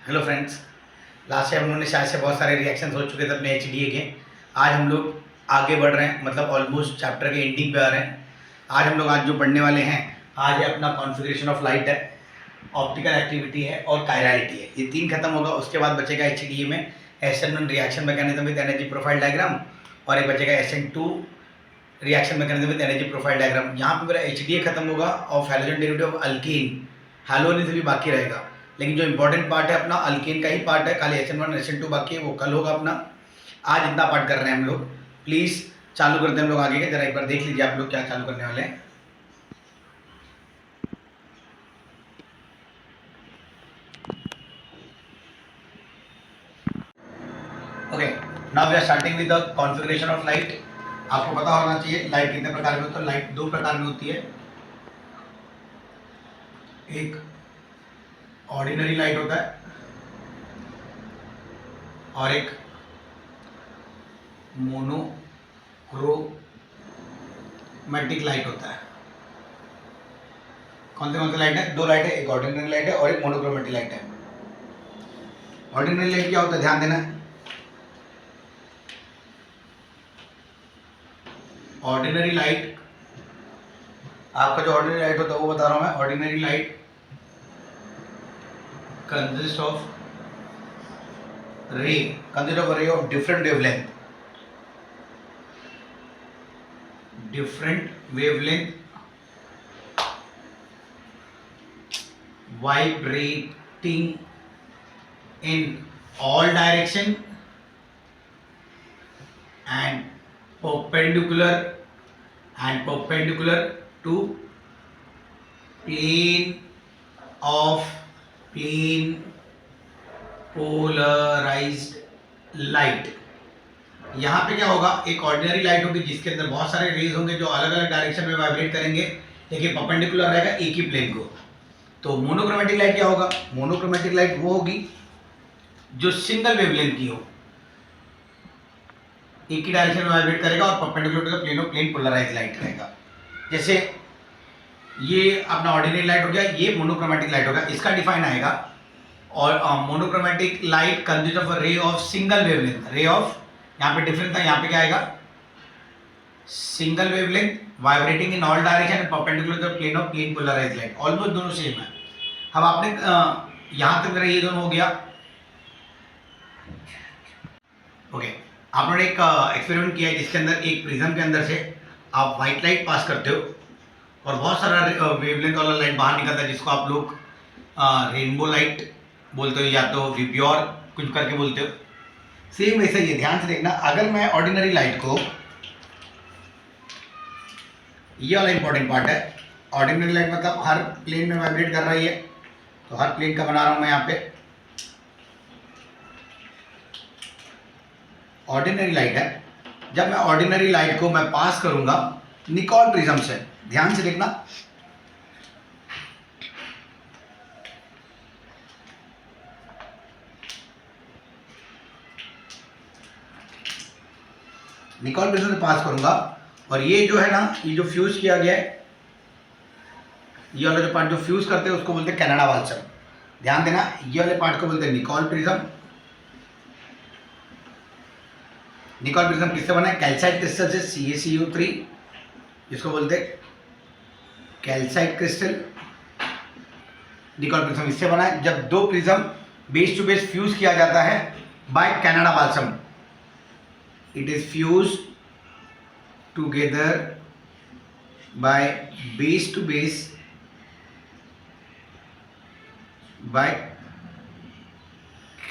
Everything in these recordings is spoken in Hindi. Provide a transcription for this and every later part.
Hello friends. लास्ट टाइम हम लोगों ने शायद से बहुत सारे रिएक्शंस हो चुके थे अपने एचडीए के। आज हम लोग आगे बढ़ रहे हैं, मतलब ऑलमोस्ट चैप्टर के एंडिंग पे आ रहे हैं। आज जो पढ़ने वाले हैं, आज है अपना कॉन्फ़िगरेशन ऑफ लाइट है, ऑप्टिकल एक्टिविटी है और कायरलिटी है। ये तीन खत्म होगा, उसके बाद बचेगा एचडीए में SN1 reaction mechanism with energy profile diagram और एक बचेगा SN2 reaction mechanism with energy profile diagram. यहाँ पे मेरा एचडीए खत्म होगा और halogen derivative of alkyne halogen से भी बाकी रहेगा, लेकिन जो इंपॉर्टेंट पार्ट है अपना अल्केन का ही पार्ट है। खाली SN1 SN2 बाकी है, वो कल होगा अपना। आज इतना पार्ट कर रहे हैं हम लोग। प्लीज़ चालू करते हैं हम लोग आगे के। जरा एक बार देख लीजिए आप लोग क्या चालू करने वाले हैं। Okay, now we are starting with the configuration of light. आपको पता होना चाहिए लाइट कितने प्रकार में होता है। लाइट दो प्रकार में होती है, एक ऑर्डिनरी लाइट होता है और एक मोनोक्रोमैटिक लाइट होता है। कौन से लाइट है? दो लाइट है, एक ऑर्डिनरी लाइट है और एक मोनोक्रोमैटिक लाइट है। ऑर्डिनरी लाइट क्या होता है, ध्यान देना। ऑर्डिनरी लाइट, आपका जो ऑर्डिनरी लाइट होता है वो बता रहा हूं मैं। Ordinary light consist of ray of different wavelength vibrating in all direction and perpendicular to plane polarized light। यहाँ पे क्या होगा, एक ऑर्डिनरी लाइट होगी जिसके अंदर बहुत सारे रेज होंगे जो अलग अलग डायरेक्शन में वाइब्रेट करेंगे, लेकिन परपेंडिकुलर रहेगा एक ही प्लेन को। तो मोनोक्रोमैटिक लाइट क्या होगा? मोनोक्रोमैटिक लाइट वो होगी जो सिंगल वेवलेंथ की हो, एक ही डायरेक्शन में वाइब्रेट करेगा और perpendicular to the plane polarised light रहेगा। जैसे ये अपना ऑर्डिनरी लाइट हो गया, ये मोनोक्रोमैटिक लाइट होगा। इसका डिफाइन आएगा, और monochromatic light consist of ray of single wavelength. Ray of, यहाँ पे डिफरेंस था, यहाँ पे क्या आएगा? Single wavelength vibrating in all direction and perpendicular to the plane polarised light. Almost दोनों सेम है। अब आपने यहां तक मेरा ये दोनों हो गया। ओके, आप लोगों ने एक एक्सपेरिमेंट किया है जिसके अंदर एक प्रिज्म के अंदर से आप व्हाइट लाइट पास करते हो और बहुत सारा वेवलेंथ वाला लाइट बाहर निकलता है, जिसको आप लोग रेनबो लाइट बोलते हो या तो विब्योर कुछ करके बोलते हो। सेम वैसा ही है, ध्यान से देखना। अगर मैं ऑर्डिनरी लाइट को, ये वाला इंपॉर्टेंट पार्ट है, ऑर्डिनरी लाइट मतलब हर प्लेन में वाइब्रेट कर रही है, तो हर प्लेन का बना रहा हूं मैं यहाँ पे। ऑर्डिनरी लाइट है, जब मैं ऑर्डिनरी लाइट को मैं पास करूंगा निकोल प्रिज्म से, ध्यान से देखना। निकोल प्रिज्म से पास करूंगा और ये जो है ना, ये जो फ्यूज किया गया है, ये वाला जो पार्ट जो फ्यूज करते हैं उसको बोलते हैं कनाडा बाल्सम। ध्यान देना, ये वाले पार्ट को बोलते हैं निकोल प्रिज्म। निकोल प्रिज्म किससे बना है? कैल्साइट क्रिस्टल से, CaCu3, जिसको बोलते हैं कैल्साइट क्रिस्टल। निकोल प्रिज्म इससे बना है जब दो prism base to base fuse किया जाता है by Canada balsam. It is fuse together by base to base by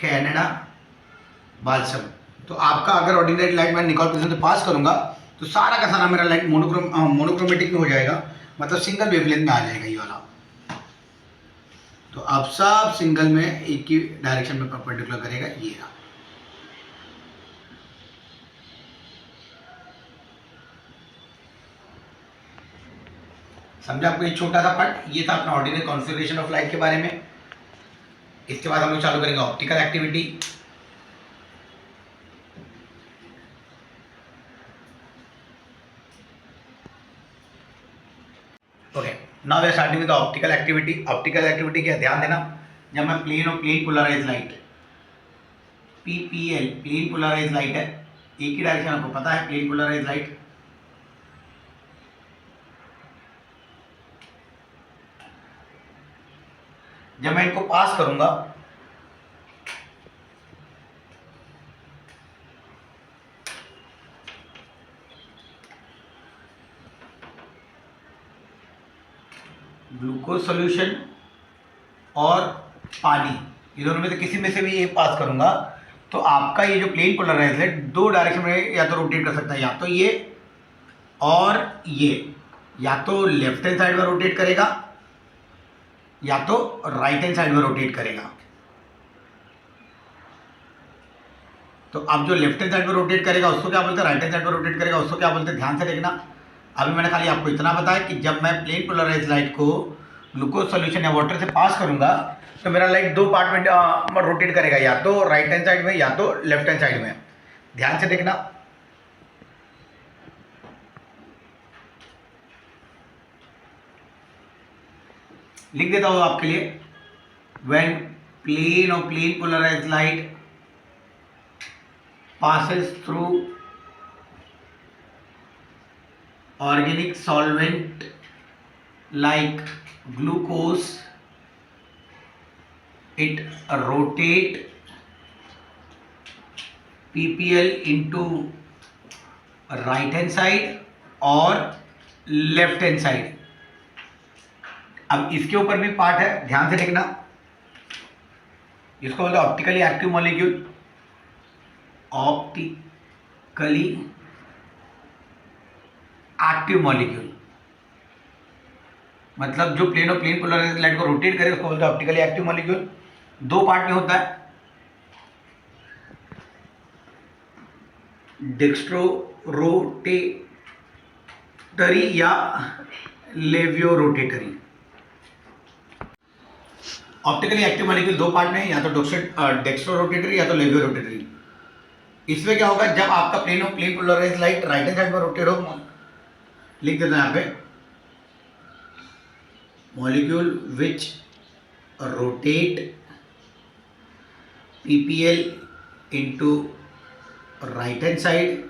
Canada balsam. तो आपका अगर ऑर्डिनरी लाइट मैं निकोल प्रिज्म से पास करूंगा तो सारा का सारा मेरा लाइट मोनोक्रोमेटिक में हो जाएगा, मतलब सिंगल वेवलेंथ में आ जाएगा ये वाला। तो आप सब सिंगल में एक ही डायरेक्शन में परपेंडिकुलर करेगा ये। समझा आपको? ये छोटा सा पार्ट ये था अपना ऑर्डिनरी कॉन्फ़िगरेशन ऑफ लाइट के बारे में। इसके बाद हम लोग चालू करेंगे optical activity. Okay, now we are starting with optical activity. Optical activity क्या, ध्यान देना। जब मैं प्लेन और plane polarise light, PPL plane polarise light है, एक ही डायरेक्शन आपको पता है, प्लेन पोलराइज लाइट। जब मैं इनको पास करूंगा ग्लूकोज सॉल्यूशन और पानी, ये दोनों में से किसी में से भी ये पास करूंगा तो आपका ये जो प्लेन पोलराइज है दो डायरेक्शन में या तो रोटेट कर सकता है, या तो ये और ये, या तो लेफ्ट हैंड साइड में रोटेट करेगा या तो राइट हैंड साइड में रोटेट करेगा। तो अब जो लेफ्ट हैंड साइड में रोटेट करेगा उसको क्या बोलते हैं, राइट हैंड साइड में रोटेट करेगा उसको क्या बोलते हैं, ध्यान से देखना। अभी मैंने खाली आपको इतना बताया कि जब मैं प्लेन पोलराइज लाइट को ग्लूकोज सॉल्यूशन या वाटर से पास करूंगा तो मेरा लाइट दो पार्ट में रोटेट करेगा, या तो राइट हैंड साइड में या तो लेफ्ट हैंड साइड में। ध्यान से देखना। लिख देता हूं आपके लिए, व्हेन प्लेन और plane polarise light passes through organic solvent like glucose, it rotate PPL into right hand side और लेफ्ट हैंड साइड। अब इसके ऊपर भी पार्ट है, ध्यान से देखना। इसको बोलते हैं optically active molecule, optically active molecule मतलब जो प्लेन और प्लेन पोलराइज लाइट को रोटेट करे उसको बोलते हैं ऑप्टिकली एक्टिव मॉलिक्यूल। दो पार्ट में होता है, डेक्स्ट्रो रोटेटरी या लेवियो रोटेटरी। ऑप्टिकली एक्टिव मॉलिक्यूल दो पार्ट में, या तो डेक्स्ट्रो रोटेटरी या तो लेवियो रोटेटरी। इसमें क्या होगा, जब आपका प्लेन और plane polarise light right hand side में रोटेट हो, लिख देते हैं यहाँ पे, molecule which rotate PPL into right hand side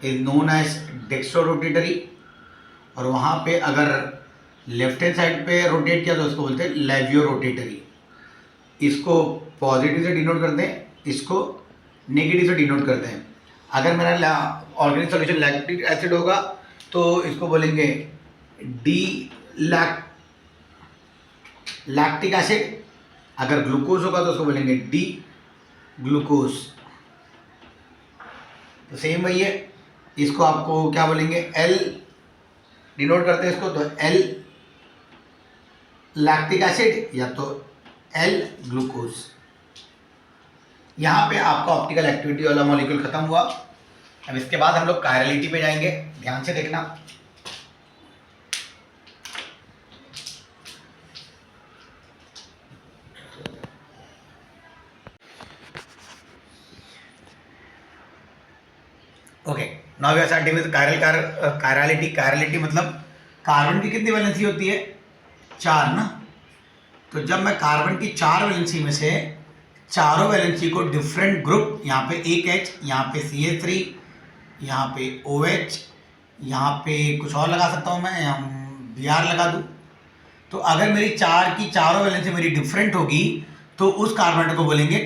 is known as dextro rotatory, और वहाँ पे अगर लेफ्ट हैंड साइड पे रोटेट किया तो उसको बोलते हैं लेवियो रोटेटरी। इसको पॉजिटिव से डिनोट करते हैं, इसको नेगेटिव से डिनोट करते हैं। अगर मेरा ऑर्गेनिक सॉल्यूशन लैक्टिक एसिड होगा तो इसको बोलेंगे लैक्टिक एसिड, अगर ग्लूकोज होगा तो उसको बोलेंगे डी ग्लूकोज। तो सेम वही है, इसको आपको क्या बोलेंगे, एल डिनोट करते हैं इसको, तो एल लैक्टिक एसिड या तो एल ग्लूकोज। यहाँ पे आपका ऑप्टिकल एक्टिविटी वाला मॉलिक्यूल खत्म हुआ। अब इसके बाद हम लोग कायरलिटी पे जाएंगे, ध्यान से देखना। Okay, now we are starting with chirality. Chirality मतलब कार्बन की कितनी वैलेंसी होती है, 4 ना। तो जब मैं कार्बन की 4 वैलेंसी में से चारों वैलेंसी को डिफरेंट ग्रुप, यहाँ पे एक H, यहाँ पे CH3, यहाँ पे OH, यहाँ पे कुछ और लगा सकता हूँ मैं, यहाँ Br लगा दूँ। तो अगर मेरी 4 की चारों वैलेंसी मेरी डिफरेंट होगी तो उस कार्बन को बोलेंगे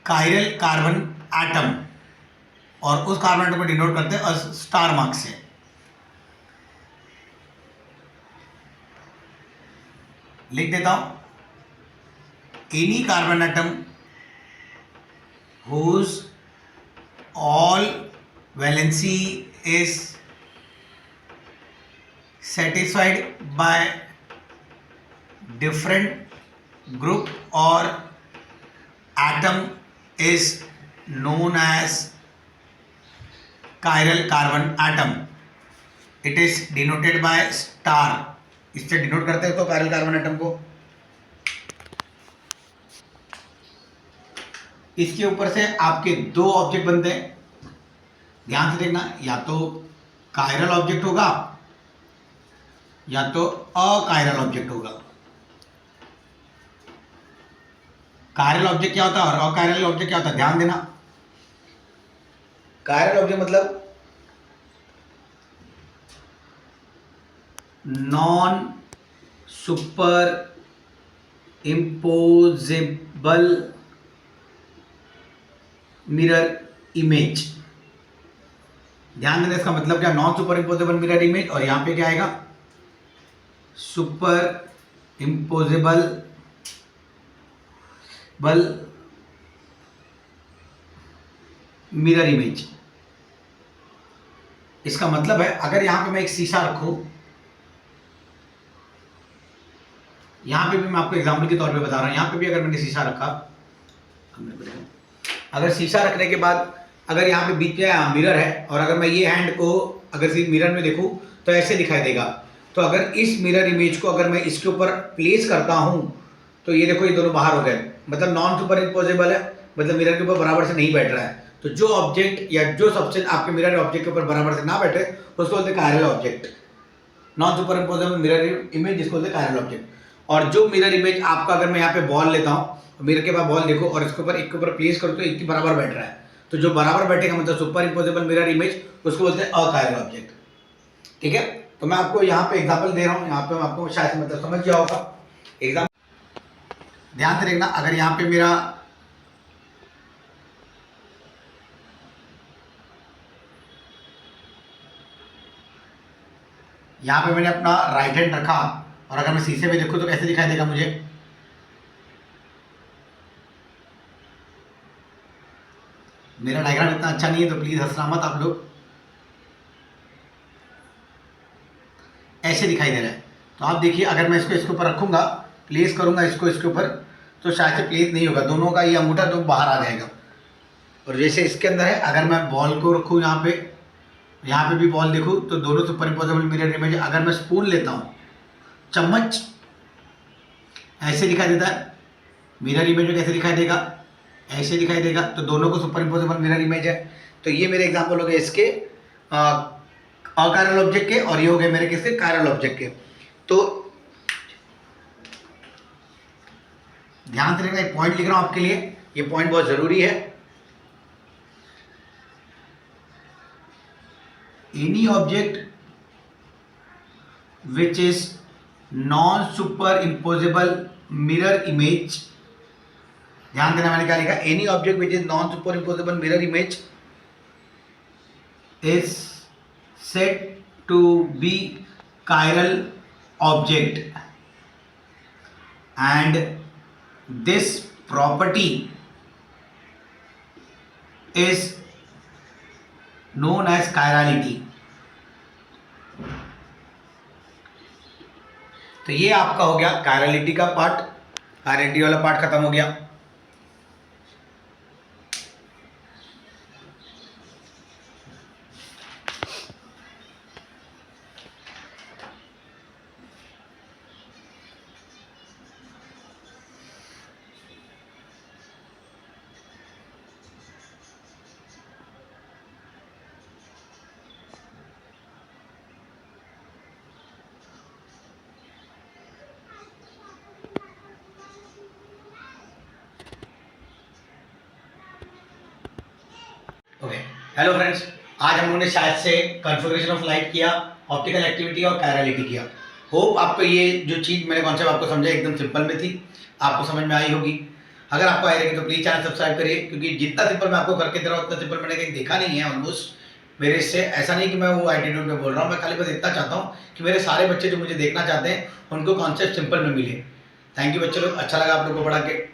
कायरल कार्बन एटम, और उस कार्बन को डिनोट करते हैं स्टार मार्क से। लिख देता हूं, any carbon atom whose all valency is satisfied by different group or atom is known as chiral carbon atom. It is denoted by star. इससे डिनोट करते हैं तो कायरल कार्बन एटम को। इसके ऊपर से आपके दो ऑब्जेक्ट बनते हैं, ध्यान से देखना, या तो कायरल ऑब्जेक्ट होगा या तो अकायरल ऑब्जेक्ट होगा। कायरल ऑब्जेक्ट क्या होता है और अकायरल ऑब्जेक्ट क्या होता है, ध्यान देना। कायरल ऑब्जेक्ट मतलब non super imposable mirror image. ध्यान देना इसका मतलब क्या, non super imposable mirror image, और यहां पे क्या आएगा, सुपर इम्पोजेबल मिरर इमेज। इसका मतलब है अगर यहां पे मैं एक शीशा रखूं, यहां पे भी मैं आपको एग्जांपल के तौर पे बता रहा हूं, यहां पे भी अगर मैंने शीशा रखा, अगर शीशा रखने के बाद अगर यहाँ पे बीच में मिरर है और अगर मैं ये हैंड को अगर मिरर में देखूं तो ऐसे दिखाई देगा। तो अगर इस मिरर इमेज को अगर मैं इसके ऊपर प्लेस करता हूं तो ये देखो ये दोनों बाहर हो गए, मतलब नॉन सुपर इम्पोजेबल है, मतलब मिरर के ऊपर बराबर से नहीं बैठ रहा है। तो जो ऑब्जेक्ट या जो सब्सटेंस आपके मिरर ऑब्जेक्ट के ऊपर बराबर से ना बैठे उसको बोलते हैं chiral object, non super imposable mirror image, जिसको बोलते हैं कायरल ऑब्जेक्ट। और जो मिरर इमेज आपका, अगर मैं यहाँ पे बॉल लेता हूँ, मिरर के पास बॉल देखो और इसके ऊपर एक के ऊपर प्लेस करो तो एक के बराबर बैठ रहा है, तो जो बराबर बैठेगा मतलब सुपर इम्पोजेबल मिरर इमेज, उसको बोलते हैं अकायरल ऑब्जेक्ट। ठीक है, तो मैं आपको यहाँ पे एग्जांपल दे रहा हूँ, यहाँ पे आपको शायद मतलब समझ गया होगा। एग्जाम्पल ध्यान से देखना, अगर यहाँ पे मेरा यहाँ पे मैंने अपना राइट हैंड रखा और अगर मैं शीशे में देखूँ तो कैसे दिखाई देगा मुझे, मेरा डायग्राम इतना अच्छा नहीं है तो प्लीज हंसना मत आप लोग, ऐसे दिखाई दे रहा है। तो आप देखिए अगर मैं इसको इसके ऊपर रखूंगा, प्लेस करूंगा इसको इसके ऊपर, तो शायद से प्लेस नहीं होगा, दोनों का ये अंगूठा तो बाहर आ जाएगा। और जैसे इसके अंदर है, अगर मैं बॉल को रखूँ यहाँ पे भी बॉल देखूँ तो दोनों सुपर इम्पोजेबल मिरर इमेज। अगर मैं स्पून लेता हूँ, चम्मच, ऐसे दिखाई देता है, मिरर इमेज में कैसे दिखाई देगा, ऐसे दिखाई देगा, तो दोनों को सुपर इम्पोजेबल मिरर इमेज है। तो ये मेरे एग्जाम्पल हो गए इसके अकायरल ऑब्जेक्ट के, और ये हो गए मेरे किसके, कायरल ऑब्जेक्ट के। तो ध्यान से रखना, एक पॉइंट लिख रहा हूं आपके लिए, ये पॉइंट बहुत जरूरी है। Any object which is non super imposable mirror image, ध्यान देना मैंने क्या लिखा, any object which is non super imposable mirror image is said to be chiral object, and this property is known as chirality। तो ये आपका हो गया कायरलिटी का पार्ट, कायरलिटी वाला पार्ट खत्म हो गया। ओके, हेलो फ्रेंड्स, आज हम लोगों ने शायद से कॉन्फ़िगरेशन ऑफ लाइट किया, ऑप्टिकल एक्टिविटी और कायरलिटी किया। होप आपको ये जो चीज़ मैंने कॉन्सेप्ट आपको समझा एकदम सिंपल में थी, आपको समझ में आई होगी। अगर आपको आई रहेगी तो प्लीज़ चैनल सब्सक्राइब करिए, क्योंकि जितना सिंपल मैं आपको करके दे रहा हूँ उतना सिंपल मैंने कहीं देखा नहीं है ऑलमोस्ट मेरे से। ऐसा नहीं कि मैं वो एटीट्यूड में बोल रहा हूँ, मैं खाली बस इतना चाहता हूँ कि मेरे सारे बच्चे जो मुझे देखना चाहते हैं उनको कॉन्सेप्ट सिंपल में मिले। थैंक यू बच्चे लोग, अच्छा लगा आप लोग को पढ़ा के।